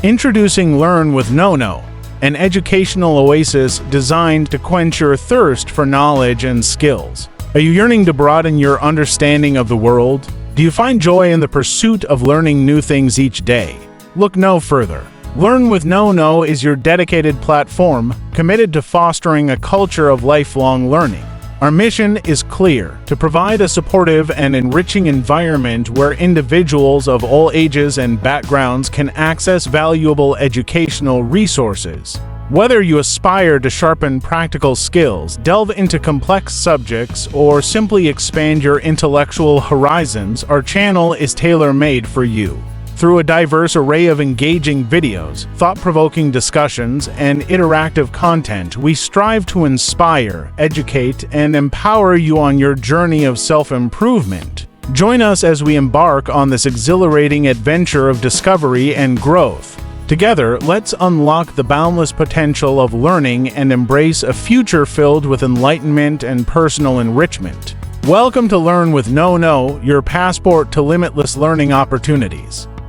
Introducing Learn with Nono, an educational oasis designed to quench your thirst for knowledge and skills. Are you yearning to broaden your understanding of the world? Do you find joy in the pursuit of learning new things each day? Look no further. Learn with Nono is your dedicated platform committed to fostering a culture of lifelong learning. Our mission is clear: to provide a supportive and enriching environment where individuals of all ages and backgrounds can access valuable educational resources. Whether you aspire to sharpen practical skills, delve into complex subjects, or simply expand your intellectual horizons, our channel is tailor-made for you. Through a diverse array of engaging videos, thought-provoking discussions, and interactive content, we strive to inspire, educate, and empower you on your journey of self-improvement. Join us as we embark on this exhilarating adventure of discovery and growth. Together, let's unlock the boundless potential of learning and embrace a future filled with enlightenment and personal enrichment. Welcome to Learn with Nono, your passport to limitless learning opportunities.